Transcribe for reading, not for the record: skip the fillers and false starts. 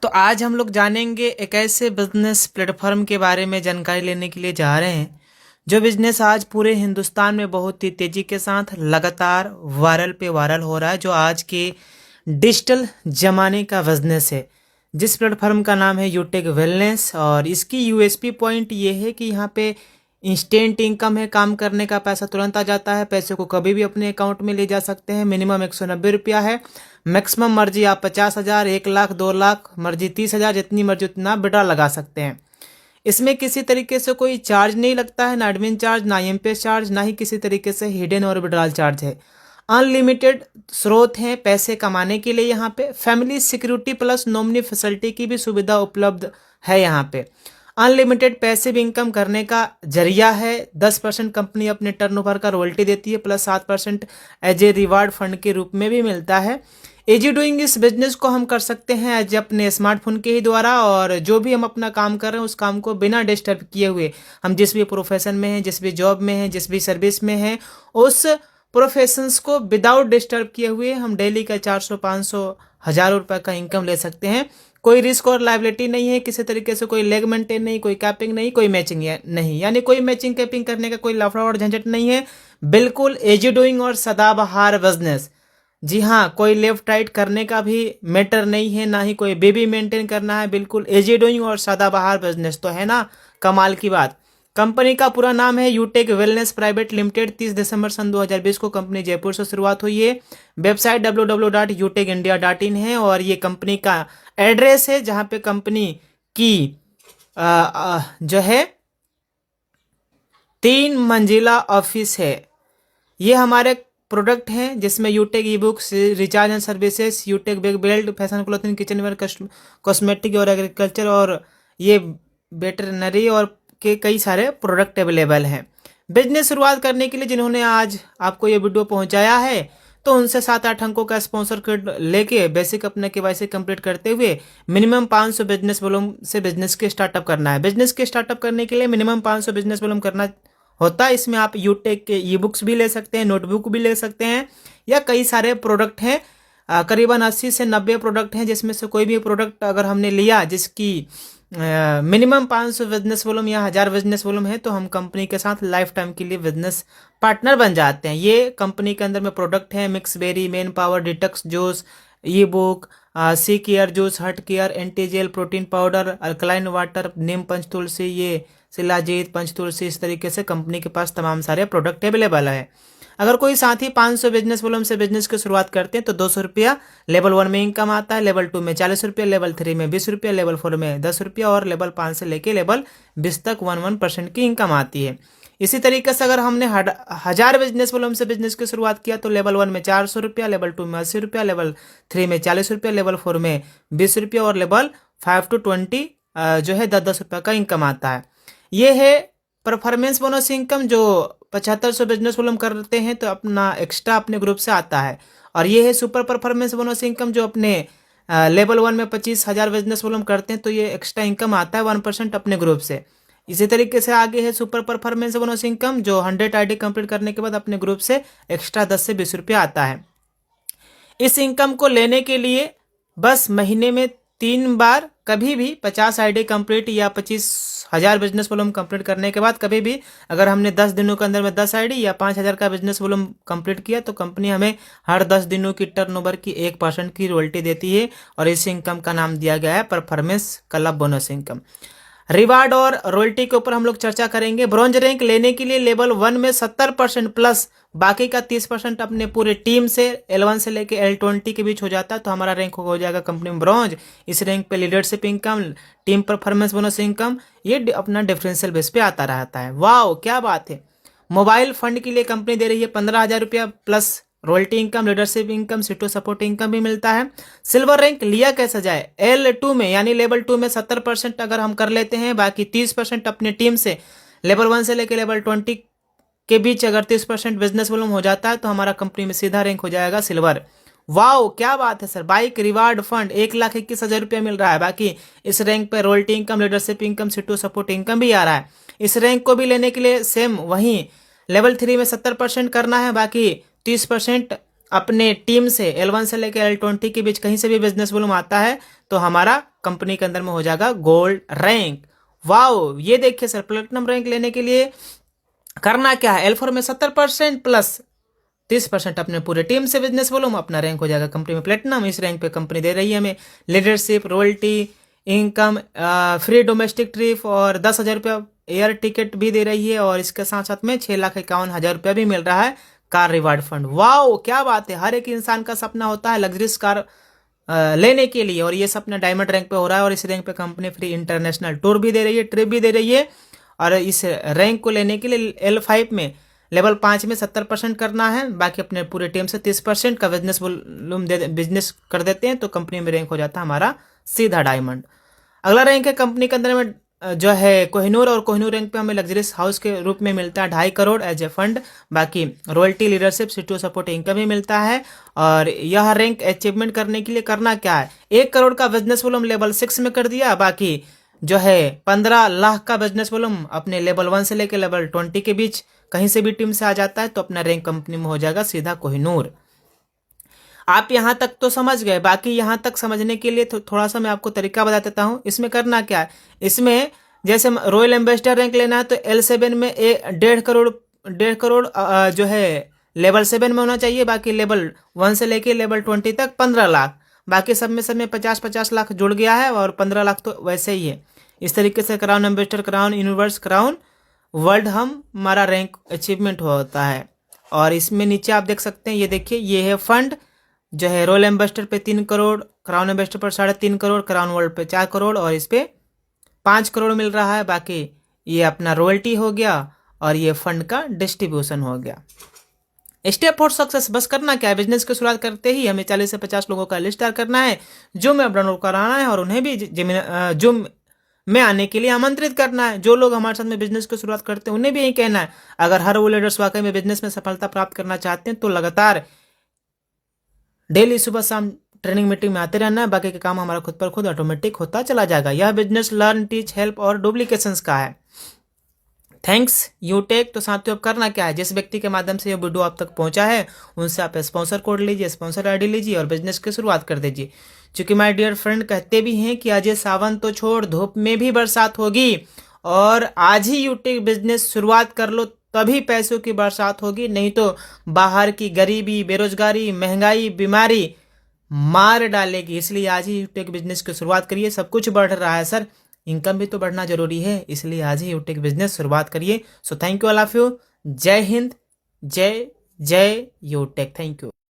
तो आज हम लोग जानेंगे एक ऐसे बिजनेस प्लेटफॉर्म के बारे में जानकारी लेने के लिए जा रहे हैं जो बिजनेस आज पूरे हिंदुस्तान में बहुत ही तेजी के साथ लगातार वायरल पे वायरल हो रहा है, जो आज के डिजिटल जमाने का बिजनेस है। जिस प्लेटफॉर्म का नाम है यूटेक वेलनेस, और इसकी यूएसपी पॉइंट ये है कि यहाँ पे इंस्टेंट इनकम है, काम करने का पैसा तुरंत आ जाता है, पैसे को कभी भी अपने अकाउंट में ले जा सकते हैं। मिनिमम 190 रुपया है, मैक्सिमम मर्जी आप 50,000, 1 लाख, 2 लाख, मर्जी 30,000, जितनी मर्जी उतना विड्रॉ लगा सकते हैं। इसमें किसी तरीके से कोई चार्ज नहीं लगता है, ना एडमिन चार्ज, ना एमपीएस चार्ज, ना ही किसी तरीके से हिडन और विड्रॉल चार्ज है। अनलिमिटेड स्रोत हैं पैसे कमाने के लिए। यहाँ पे family security plus nominee facility की भी सुविधा उपलब्ध है। यहाँ पे अनलिमिटेड पैसिव इनकम करने का जरिया है। 10% कंपनी अपने टर्नओवर का रॉयल्टी देती है, plus 7% as a reward fund के रूप में भी मिलता है। इजी डूइंग इस बिजनेस को हम कर सकते हैं एज अपने स्मार्टफोन के ही द्वारा, और जो भी हम अपना काम कर रहे हैं उस काम को बिना डिस्टर्ब किए हुए, हम जिस भी प्रोफेशन में हैं, जिस भी जॉब में हैं, जिस भी सर्विस में हैं, उस प्रोफेशंस को विदाउट डिस्टर्ब किए हुए हम डेली का 400, 500, 1,000 रुपये का इनकम ले सकते हैं। कोई रिस्क और लाइबिलिटी नहीं है, किसी तरीके से कोई लेग मेंटेन नहीं, कोई कैपिंग नहीं, कोई मैचिंग नहीं, यानी कोई मैचिंग कैपिंग करने का कोई लफड़ा और झंझट नहीं है। बिल्कुल इजी डूइंग और सदाबहार बिजनेस। जी हाँ, कोई लेफ्ट राइट करने का भी मैटर नहीं है, ना ही कोई बेबी मेंटेन करना है। बिल्कुल इजी डूइंग और सदाबहार बिजनेस। तो है ना कमाल की बात। कंपनी का पूरा नाम है यूटेक वेलनेस प्राइवेट लिमिटेड। 30 दिसंबर सन 2020 को कंपनी जयपुर से शुरुआत हुई है। वेबसाइट www.utekindia.in है, और ये कंपनी का एड्रेस है जहां पे कंपनी की जो है 3 मंजिला ऑफिस है। ये हमारे प्रोडक्ट हैं जिसमें Utech e books, recharge and services, Utech bag belt, fashion clothing, kitchenware, cosmetic और एग्रीकल्चर, और ये वेटरनरी और के कई सारे प्रोडक्ट अवेलेबल हैं। बिजनेस शुरुआत करने के लिए जिन्होंने आज आपको ये वीडियो पहुंचाया है, तो उनसे 7-8 अंकों का स्पॉन्सर कोड लेके बेसिक अपने केवाईसी कंप्लीट करते हुए मिनिमम 500 बिजनेस वॉल्यूम से बिजनेस के स्टार्टअप करना है। बिजनेस के स्टार्टअप करने के लिए मिनिमम 500 बिजनेस वॉल्यूम करना होता है। इसमें आप यूटेक के ई बुक्स भी ले सकते हैं, नोटबुक भी ले सकते हैं, या कई सारे प्रोडक्ट हैं। करीबन 80 से 90 प्रोडक्ट हैं, जिसमें से कोई भी प्रोडक्ट अगर हमने लिया जिसकी मिनिमम 500 बिजनेस वॉल्यूम या 1,000 बिजनेस वॉल्यूम है, तो हम कंपनी के साथ लाइफ टाइम के लिए बिजनेस पार्टनर बन जाते हैं। ये कंपनी के अंदर में प्रोडक्ट हैं: mix berry, man power, detox juice, e book, C care juice, heart care, anti gel, protein powder, alkaline water, neem पंच तुलसी, ये शिलाजीत, पंच तुलसी। इस तरीके से कंपनी के पास तमाम सारे प्रोडक्ट अवेलेबल है। अगर कोई साथी 500 बिजनेस वॉल्यूम से बिजनेस की शुरुआत करते हैं तो 200 रुपया लेवल 1 में इनकम आता है, लेवल 2 में 40 रुपया, लेवल 3 में 20 रुपया, लेवल 4 में 10 रुपया, और लेवल 5 से लेके लेवल 20 तक 1% की इनकम आती है। इसी तरीके से अगर हमने 1,000 बिजनेस वॉल्यूम से बिजनेस की शुरुआत किया तो लेवल 1 में 400 रुपया, लेवल 2 में 80 रुपया, लेवल 3 में 40 रुपया, लेवल 4 में 20 रुपया, और लेवल 5 to 20 जो है 10-10 रुपया का इनकम आता है। ये है परफॉर्मेंस बोनस इनकम, जो 7500 बिजनेस वॉल्यूम करते हैं तो अपना एक्स्ट्रा अपने ग्रुप से आता है। और ये है सुपर परफॉर्मेंस बोनस इनकम, जो अपने लेवल 1 में 25,000 बिजनेस वॉल्यूम करते हैं तो ये एक्स्ट्रा इनकम आता है 1% अपने ग्रुप से। इसी तरीके से आगे है सुपर परफॉर्मेंस बोनस इनकम, जो 100 आईडी कंप्लीट करने के बाद अपने ग्रुप से एक्स्ट्रा 10 से 20 रुपया आता है। इस इनकम को लेने के लिए बस महीने में 3 बार, कभी भी 50 आईडी कंप्लीट या 25,000 बिजनेस वॉल्यूम कंप्लीट करने के बाद कभी भी अगर हमने 10 दिनों के अंदर में 10 आईडी या 5,000 का बिजनेस वॉल्यूम कंप्लीट किया तो कंपनी हमें हर 10 दिनों की टर्नओवर की 1% की रॉयल्टी देती है, और इस इनकम का नाम दिया गया है performance club bonus income. Reward और रॉयल्टी के ऊपर हम लोग चर्चा करेंगे। ब्रॉन्ज रैंक लेने के लिए लेवल 1 में 70% प्लस बाकी का 30% अपने पूरे टीम से L1 से लेके L20 के बीच हो जाता है, तो हमारा रैंक हो जाएगा कंपनी में ब्रॉन्ज। इस रैंक पे leadership income, team performance bonus income, ये अपना डिफरेंशियल बेस पे आता रहता है। वाह क्या बात है। मोबाइल फंड के लिए कंपनी दे रही है 15,000 रुपया plus royalty income, leadership income, सीटो सपोर्ट इनकम भी मिलता है। सिल्वर रैंक लिया कैसे जाए? L2 में यानी लेवल 2 में 70% अगर हम कर लेते हैं, बाकी 30% अपने टीम से लेवल 1 से लेकर लेवल 20 के बीच अगर 30% बिजनेस वॉल्यूम हो जाता है तो हमारा कंपनी में सीधा रैंक हो जाएगा सिल्वर। वाओ क्या बात है सर। बाइक रिवार्ड फंड 1,21,000 रुपया मिल रहा है। बाकी इस रैंक पे रॉयल्टी इनकम, लीडरशिप इनकम, सीटो सपोर्ट इनकम भी आ रहा है। इस रैंक को भी लेने के लिए सेम वहीं लेवल 3 में 70% करना है, बाकी 30% अपने टीम से L1 से लेकर L20 के बीच कहीं से भी बिजनेस वॉल्यूम आता है तो हमारा कंपनी के अंदर में हो जाएगा गोल्ड रैंक। वाओ, ये देखिए सर, प्लेटिनम रैंक लेने के लिए करना क्या है, L4 में 70% प्लस 30% अपने पूरे टीम से बिजनेस वॉल्यूम, अपना रैंक हो जाएगा कंपनी में प्लेटिनम। इस रैंक पे कंपनी दे रही है हमें leadership, royalty, income, free domestic trip और 10,000 रुपया एयर टिकट भी दे रही है, और इसके साथ साथ में 6,51,000 रुपया भी मिल रहा है कार रिवार्ड फंड। वाओ, क्या बात है, हर एक इंसान का सपना होता है लग्जरियस कार लेने के लिए, और ये सपना डायमंड रैंक पे हो रहा है। और इस रैंक पे कंपनी फ्री इंटरनेशनल टूर भी दे रही है, ट्रिप भी दे रही है। और इस रैंक को लेने के लिए L5 में लेवल 5 में 70% करना है, बाकी अपने पूरे टीम से 30% का बिजनेस वॉल्यूम बिजनेस कर देते हैं तो कंपनी में रैंक हो जाता है हमारा सीधा डायमंड। अगला रैंक है कंपनी के अंदर में जो है कोहिनूर, और कोहिनूर रैंक पे हमें लग्जरियस हाउस के रूप में मिलता है 2.5 करोड़ एज ए फंड। बाकी royalty, leadership, CTO support income भी मिलता है। और यह रैंक अचीवमेंट करने के लिए करना क्या है, 1 करोड़ का बिजनेस वॉल्यूम लेवल 6 में कर दिया, बाकी जो है 15 लाख का बिजनेस वॉल्यूम अपने लेवल 1 से लेकर लेवल 20 के बीच कहीं से भी टीम से आ जाता है तो अपना रैंक कंपनी में हो जाएगा सीधा कोहिनूर। आप यहाँ तक तो समझ गए, बाकी यहाँ तक समझने के लिए थोड़ा सा मैं आपको तरीका बता देता हूँ। इसमें करना क्या है, इसमें जैसे रॉयल एम्बेसडर रैंक लेना है तो L7 में 1.5 करोड़ जो है लेवल 7 में होना चाहिए, बाकी लेवल 1 से लेके लेवल 20 तक 15 लाख, बाकी सब में 50-50 लाख जुड़ गया है, और 15 लाख तो वैसे ही है। इस तरीके से crown ambassador, crown universe, crown world हमारा रैंक अचीवमेंट होता है। और इसमें नीचे आप देख सकते हैं, ये देखिए, ये है फंड जो है रॉयल एम्बेसडर पे 3 करोड़, क्राउन एम्बेसडर पर 3.5 करोड़, क्राउन वर्ल्ड पे 4 करोड़, और इस पे 5 करोड़ मिल रहा है। बाकी ये अपना रॉयल्टी हो गया और ये फंड का डिस्ट्रीब्यूशन हो गया। स्टेप फॉर सक्सेस, बस करना क्या है, बिजनेस की शुरुआत करते ही हमें 40 से 50 लोगों का लिस्ट तैयार करना है जो में डाउनलोड कराना है, और उन्हें भी जो में आने के लिए आमंत्रित करना है। जो लोग हमारे साथ में बिजनेस की शुरुआत करते हैं उन्हें भी यही कहना है, अगर हर वो लीडर्स वाकई में बिजनेस में सफलता प्राप्त करना चाहते हैं तो लगातार डेली सुबह शाम ट्रेनिंग मीटिंग में आते रहना है, बाकी का काम हमारा खुद पर खुद ऑटोमेटिक होता चला जाएगा। यह बिजनेस लर्न, टीच, हेल्प और डुप्लीकेशंस का है। थैंक्स यूटेक। तो साथियों, अब करना क्या है, जिस व्यक्ति के माध्यम से ये वीडियो आप तक पहुंचा है उनसे आप स्पॉन्सर कोड लीजिए, स्पॉन्सर आईडी लीजिए और बिजनेस की शुरुआत कर दीजिए। क्योंकि माय डियर फ्रेंड कहते भी हैं कि अजय सावन तो छोड़, धूप में भी बरसात होगी, और आज ही यूटेक बिजनेस शुरुआत कर लो तभी पैसों की बरसात होगी, नहीं तो बाहर की गरीबी, बेरोजगारी, महंगाई, बीमारी मार डालेगी। इसलिए आज ही यूटेक बिजनेस की शुरुआत करिए। सब कुछ बढ़ रहा है सर, इनकम भी तो बढ़ना जरूरी है, इसलिए आज ही यूटेक बिजनेस शुरुआत करिए। So thank you all of you. जय हिंद, जय जय यूटेक। Thank you.